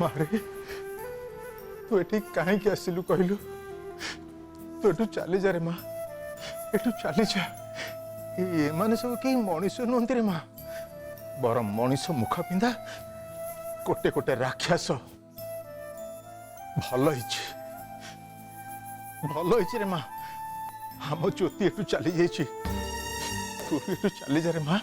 मारे तू एठी कहीं आसिलु कहलु तू एठू चली जा रे माँ एठू चली जा ये माने सब कहीं मनीष नुहति रे माँ बर मनीष मुख पिंधा कोटे कोटे राक्षस भल रे माँ हम ज्योति एठू चली जाइए तू एठू चली जा रे माँ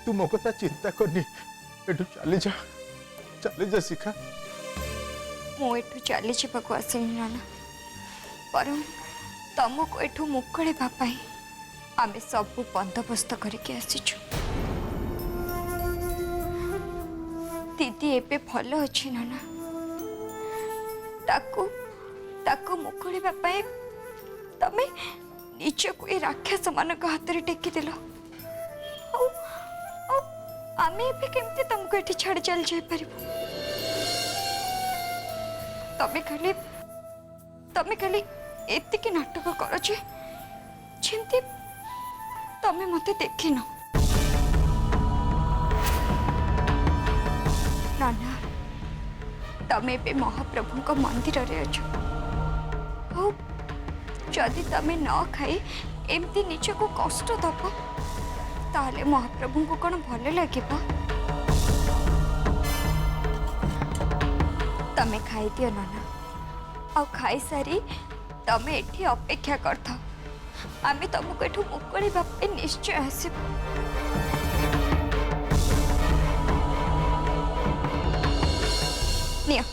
तू मो कथा चिंता करनी एठू चली जा शिखा मु एठू चली जावाक आसनी नाना पर तुमको एठू मुकड़ेबा आमे सब बंदोबस्त करके आसीचु दीदी एबे भल अच्छी नाना ताकू ताकू मुकड़ेबा तमे निजको ए राक्षस मान हाथ में टेकी देल आमे एबे केमती तुमको एठी छाड़ चल जाई परिबो तमे खाली एतिकी नाटक कर जेमती तमे मते देखिन नाना तमे बे महाप्रभु को मंदिर रे अछो जदि तमे न खाई एमती निज को कष्ट दब ताले महाप्रभु को कौन भल लगे तमे खाई दियो नाना आ खाई सारी तमे एठी अपेक्षा करथा आमे तुमको एठू मुकड़ेबा निश्चय आसिब निया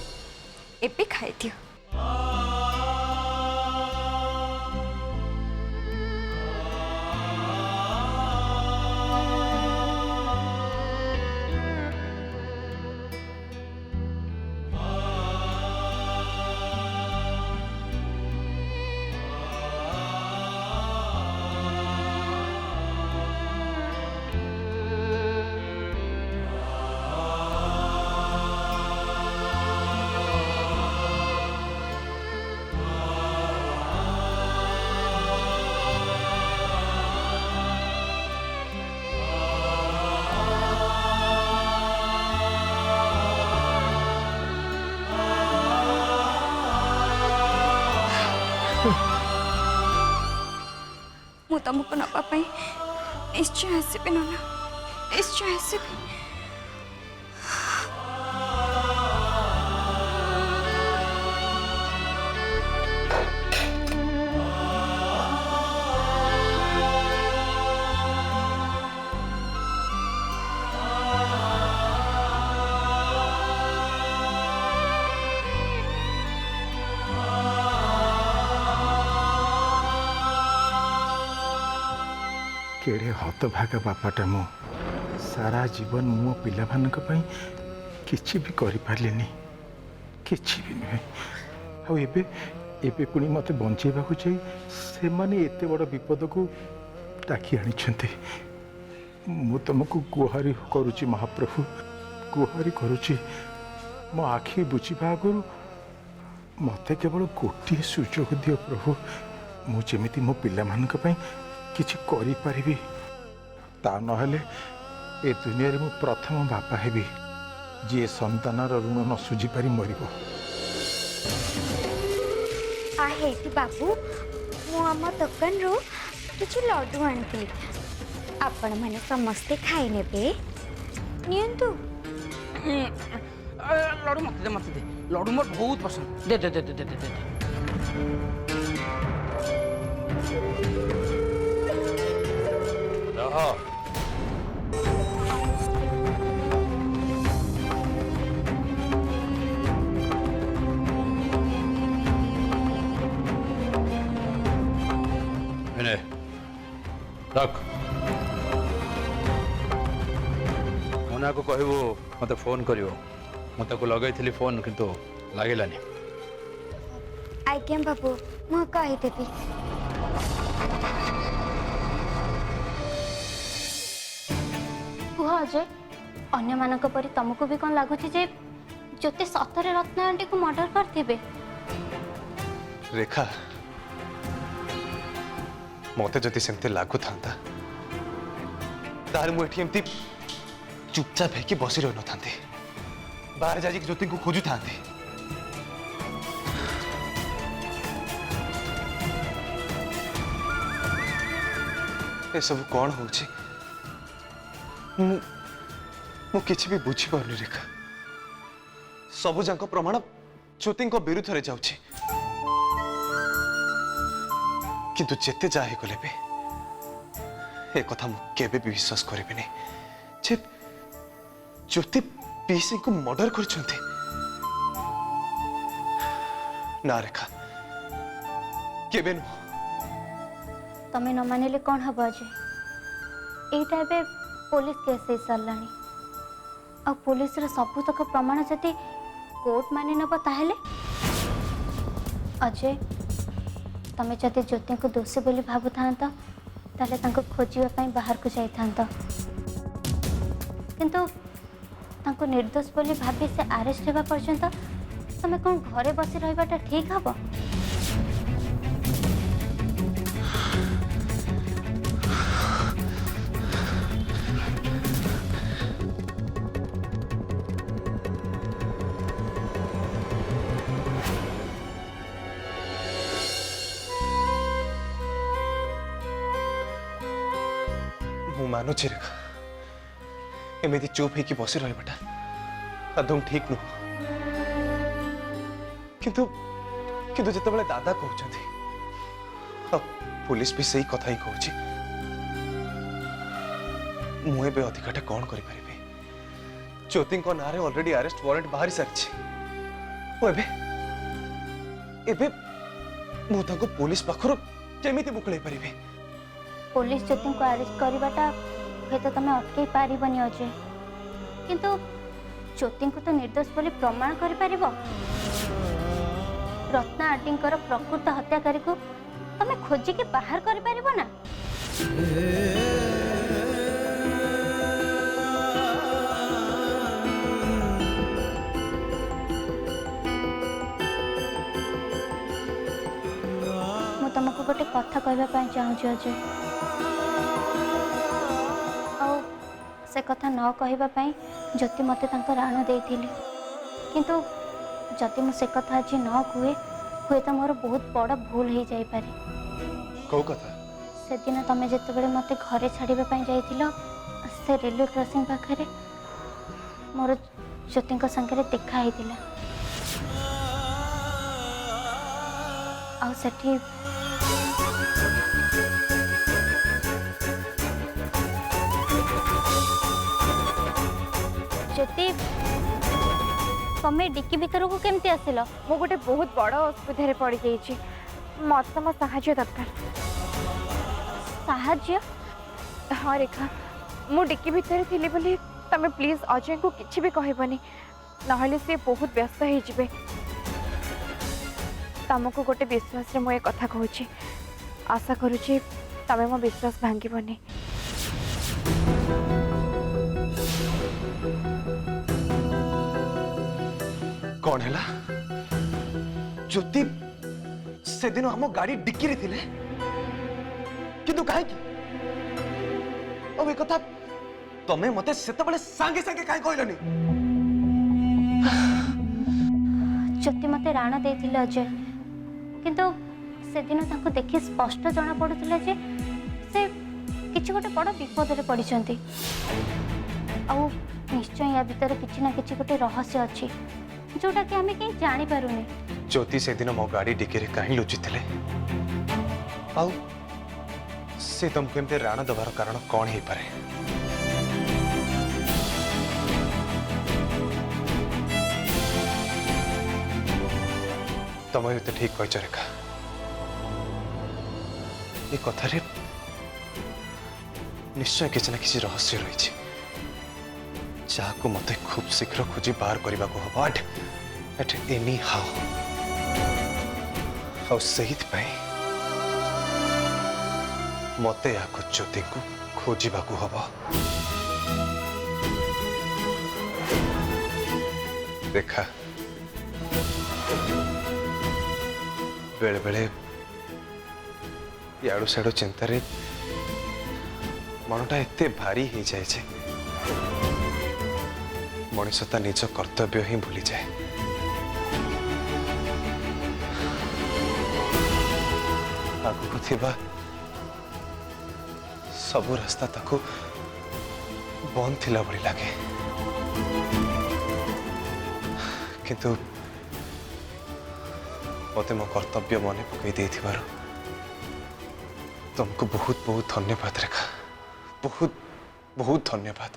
एबे खाई दियो मु तुमको नापी निश्चय आसबि नाना निश्चय आसबि केड़े हतभागा बापाटा मो सारा जीवन मो पिला किछि भी करि पारलिनी किछि भी नुहे आ एबे एबे पुणी मते बंचेबा को चाहि से माने एते बड़ विपद को डाकी आनिछन्ते मु तुमको गुहारी करूची महाप्रभु गुहारी करूची मो आखि बुझीबा आगु मते केवल गोटे सुजोग दियो प्रभु मु जेमिति मो पिला मानक पई किछि करि परिबी ता नहले ए दुनिया रे मु प्रथम बापा हेबी जे संतानर ऋण न सुझी पारी मरिबो आ हेती बाबू मु आम दुकान रो किछि लड्डू आनती आपण माने समस्ते खाई नेबे नियंतु लड्डू मत दे लड्डू मोर बहुत पसंद दे दे दे दे दे दे रख मोना को कहबो मते फोन करियो मते को लगैथिली फोन किंतु लागिलानी आज्ञा बाबू मु कहि देबी कुह अजय अन्य मानक परी तुमको भी कौन लगुच जे ज्योति सतरे रत्न आंटी को मर्डर करथिबे रेखा मते जदि सेमते लागू था तार मुझे चुपचाप है बसी रही न था बाहर जाई ज्योति को खोजु था ए सब कौन हो किछि भी बुझी पारुनी रेखा सबु जाक प्रमाण ज्योति विरुद्ध रे जाउछि किंतु जेते जाहे गले भी ए कथा मु केबे भी विश्वास करिबिनी जे ज्योति पीसी को मर्डर करछन्ती ना रेखा केबे न तमें न मानिले कौन हम अजय एटा एबे पुलिस केस हो सारानी आ पुलिस रे सबुतक प्रमाण जदि कोर्ट मानि नब ताहेले अजय तमें जदि ज्योति को दोषी बोली भाबु थांता ताले तांको खोजिबा पई बाहर को जाई थांता किंतु तांको निर्दोष बोली भाबी से अरेस्ट हेबा पर्यंत तमें कौन घरे बसी रहिबाटा ठीक हबो मानुची रेखा एमती चुप होगी बसी रहा आदम ठीक नुह किंतु किंतु जिते दादा कहते पुलिस भी सही कथा ही कहूँ मुझे अधिकाटा कौन करी ज्योति ना ऑलरेडी अरेस्ट वारंट बाहरी सारी मुझे पुलिस पाखर केमी मुकल पारि पुलिस ज्योति को अरेस्ट करवाटा हे तो तमें अटकई पारिबनी अजय किंतु ज्योति को तो निर्दोष बोली प्रमाण कर पारिबो रत्ना आंटी प्रकृत हत्याकारी को तमें खोजी के बाहर कर पारिबो ना मु तुमको गोटे कथा कहबा चाहूँ अजय से कथा न कहवाई ज्योति मते राण देथिले किंतु जदि मु से कथा आज न कहे हुए तो मोर बहुत बड़ भूल हो जाई पारे कौ कथा से दिन तमे जते बेले मते घरे छाड़ीबा पई जाइथिलो से रेलवे क्रॉसिंग पाखरे मोर ज्योति संगे देखा हेतिला आ सेठी ज्योति तमें डिक्की भीतर को केमती आसिल मु गोटे बहुत बड़ असुविधा पड़ जाइए मत तुम साहाय्य दरकार साहाय्य हाँ रेखा मु डिक्की भितर थी बोली तमें प्लीज अजय को किसी भी कहबनी ना सी बहुत व्यस्त हो तुमको गोटे विश्वास रे मुझे कथा कहूँ आशा करुँची तमें मो विश्वास भांगीबनी कौन है ज्योति से दिन हम गाड़ी डिक्की रे थिले किंतु काहे की अब एक कथा तमे मते सेते बळे सांगे सांगे काहे कहलनी ज्योति मते राणा देथिले अजय किंतु से दिन ताको देखि स्पष्ट जना पडुथिला जे से किछि गोटे बड़ विपद रे पडिचंती आ निश्चय या भीतर किछि ना किछि गोटे रहस्य अछि जोटा कि हमें कहीं जानी पारुनी ज्योति से दिन मो गाड़ी डिक्की रे काहे लुचि थिले आउ से तुमको एमते राणा दबार कारण कौन ही पारे तुम तो ठीक कह रेखा ये कथारे निश्चय किसी ना किसी रहस्य रही जहाँ मत खूब शीघ्र खोजी बाहर करने को हम एट एनी हाउ मत ज्योति को खोजा हम रेखा बेले बेले याडू साडू चिंतार मनटा एते भारी हो जाए मनीष ता निज कर्तव्य ही भूली जाए। आगु थिबा सबु रास्ता ताकू बंद थिला भली लागे, किंतु मते मो कर्तव्य मने पकई देथिबार तुमको बहुत बहुत धन्यवाद रेखा, बहुत बहुत धन्यवाद।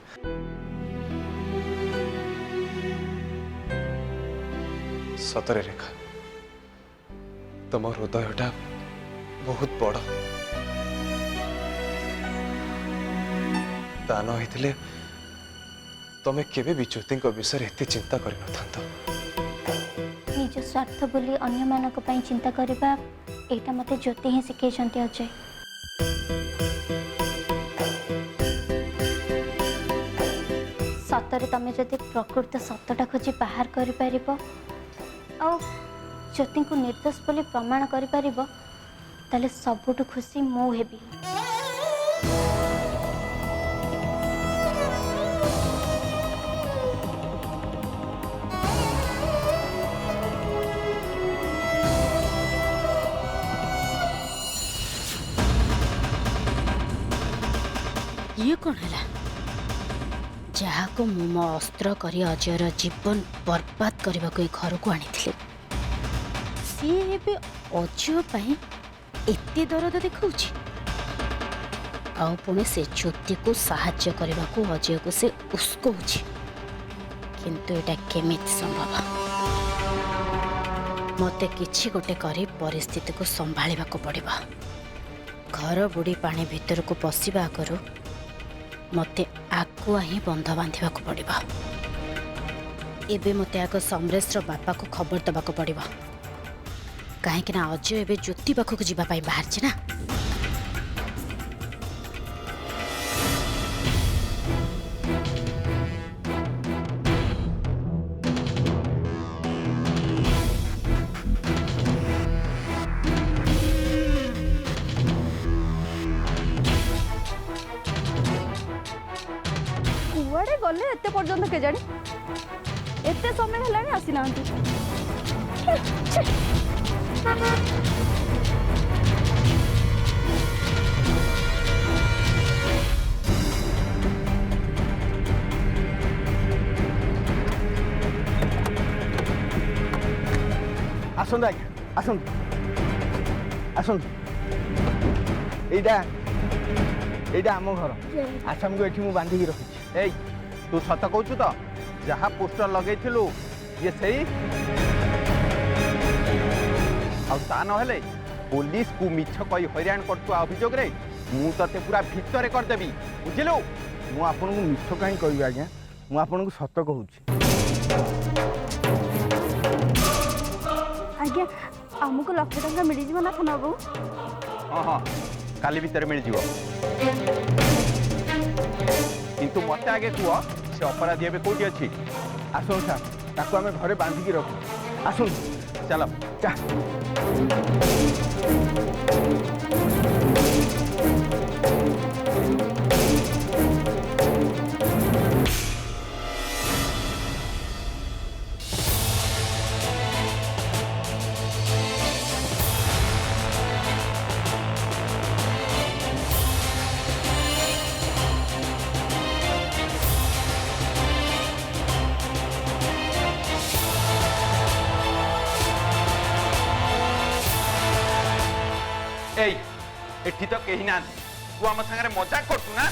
सतरे रेखा तुम हृदयटा बहुत बड़, दान होइतिले तमे केबे भी ज्योति विषय एते चिंता कर न। निज स्वार्थ बोली अन्य मानक पई चिंता करबा एटा मते ज्योति ही सिखेछंती अजय। सतरे तमे जदि प्रकृत सत्यटा खोजी बाहर करि परिबो आ ज्योति को निर्दोष बोली प्रमाण करि परिबो ताले सबुठु खुशी मु हेबी। ये कौन है जहाँ को मु मो अस्त्र करी अजयर जीवन बर्बाद करने को घर को आनी सी एबे अजय पाई एते दरद देखौछि आउ पुणे से ज्योति को साहाय्य करने को अजय को से उस्कोछि, किंतु एटा केमिति संभव? मते किछि गोटे करी परिस्थिति को संभाळिबा को पड़िबा। घर बुड़ी पानी भीतर को पशिबा करू मते आगुआ ही बंध बांधा पड़िबा। एबे मते आग समरेश बापा को खबर दबा को पड़िबा, कहीं ना अजय एबे ज्योति पाखक जीवा पाई बाहर छी ना। कुआड़े गले एते पर्यंत के जानी एते समय हेलानी आसी नांती। आसंत आज्ञा आसंत आसंत एइटा एइटा आम घर आसाम को एठी मु बांधिकी रखी। ए तू सत कहू तो जहाँ पोस्टर लगे ये सही आ नहेले पुलिस को मिछ कही हैरान करतु अभियोग रे मु तते पूरा भितर करदेवी बुझिलु। मु आपन को मिछ कहीं कहबी आज्ञा, मु आपन को सत कहूँ। आज्ञा आमको 1 लाख टंका मिल जीव ना थाना बाबू? हाँ हाँ काली भितर मिल जीव, किंतु मत आगे कह से अपराधी एवं कौटी अच्छी। आसन सार ताको आम घरे बांधिकी रखु। आसन चल चा। एठी तो कहीं ना तू आम सागर मजाक करतु ना।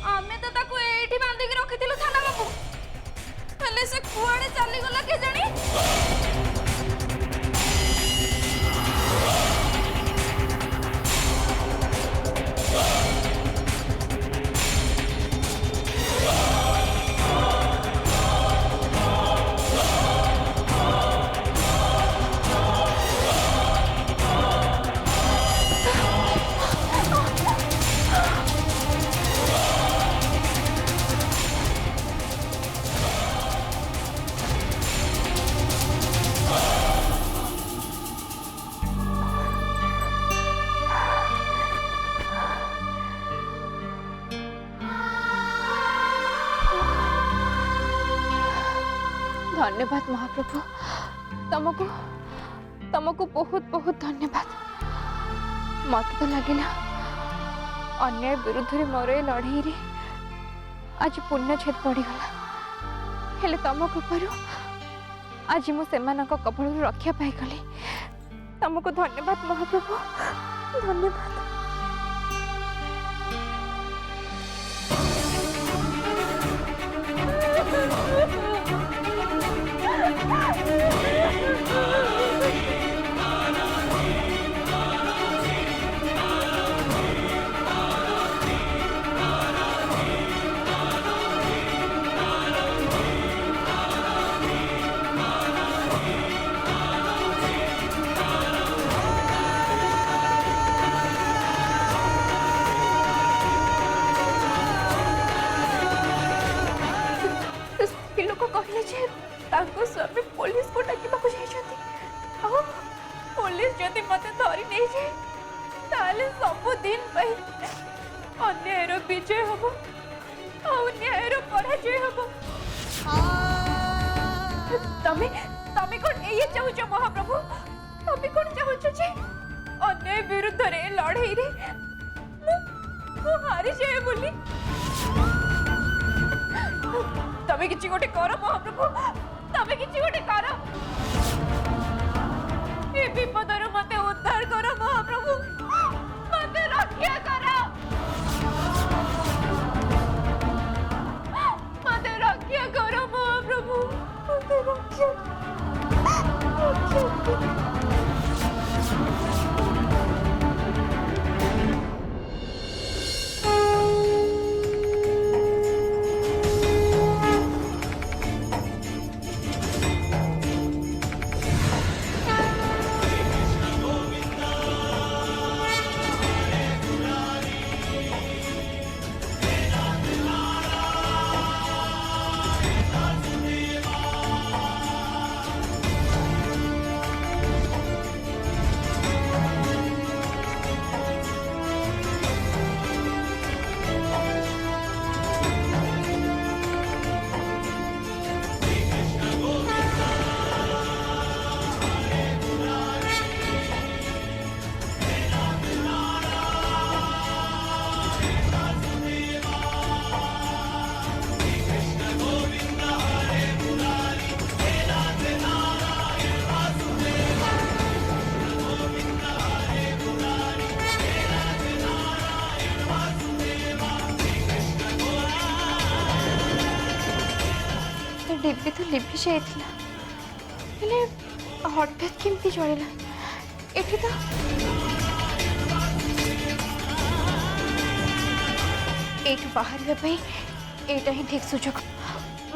आमे तो ताको एठी बांधी के रखिथिलु थाना बाबू, हेले से कुआड़े चली गला के जानी। धन्यवाद महाप्रभु। तुमको तुमको बहुत बहुत धन्यवाद। मत तो लगिला अन्याय विरुद्ध रे मोर लड़ाई रे आज पुण्य छेद पड़गला। हेले तुम कृपार आज मु सेमानक कपड़ रक्षा पाईगली। तुमको धन्यवाद महाप्रभु, धन्यवाद। स्वामी पुलिस को डाकिबा को जाइछथि। पुलिस जदि मते धरी नहीं जाए ताले सब दिन पई अन्यायर विजय हबो और न्यायर पराजय हबो। तमे तमे कोन एये चाहू छ महाप्रभु? तमे कोन चाहू छ जे अन्याय विरुद्ध रे लड़ाई रे मु हारी जाए बोली? तमे किछि गोटे कर महाप्रभु, तमे किछि गोटे कर। ए विपदर मते उद्धार कर महाप्रभु, मते रक्षा कर, मते रक्षा कर महाप्रभु, मते रक्षा कर। डिब्बी तो लिभि जाइथिला, हेले हठात केमती जळिला? एठी तो एठू बाहर पे एटा ही ठीक सुजोग।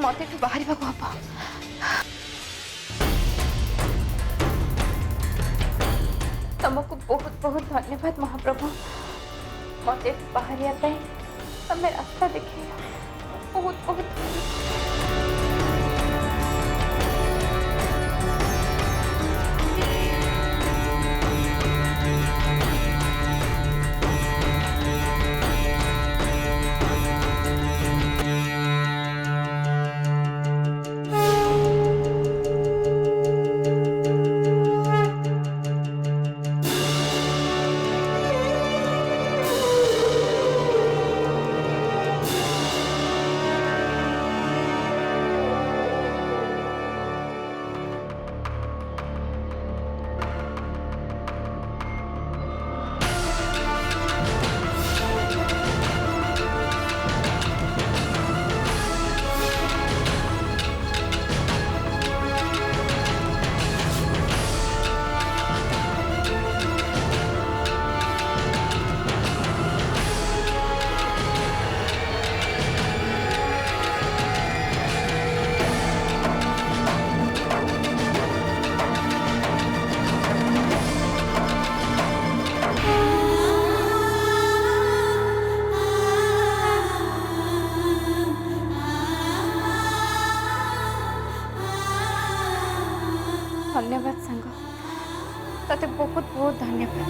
मते एठू बाहर को हबो। तुमको बहुत बहुत धन्यवाद महाप्रभु। मते एठू बाहर पे तमे रास्ता देखिए, बहुत बहुत धन्यवाद सांग, ताते बहुत बहुत धन्यवाद।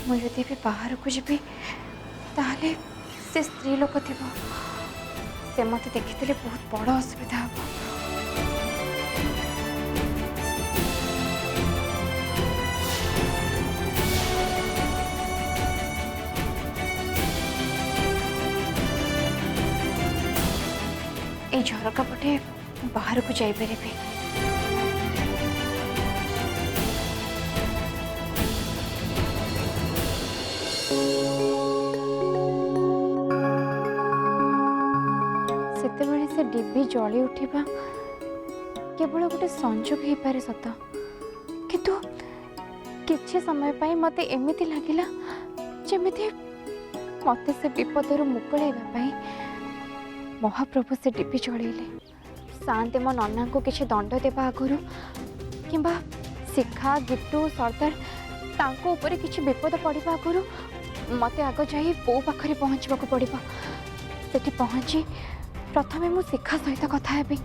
मुझे भी बाहर को जी ताहले से स्त्री लोक थी से मत देखी बहुत बड़ असुविधा हम। ये झरका पटे बाहर को जापर से डिब्बी जली उठा केवल गोटे संजोग हो पारे सत किंतु किछि समय पाई मते एमिति लागिला जेमिति मते से विपदर मुकुलैबा महाप्रभु से डिब्बी जलैले शांति मो नन्ना को किछि दंड देबा आगुरु किंबा शिखा गिट्टू सरदार तांको ऊपर किछि विपद पड़िबा आगुरु मते आग जाई बो पाखरे पहुँचबा को पड़िबा सेठी पहुँची प्रथमे मु शिखा सहित कथा हेबी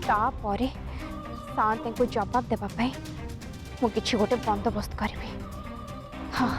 तापरे शांति को जवाब देबा पाई मु किछि गोटे बंदोबस्त करबी। हाँ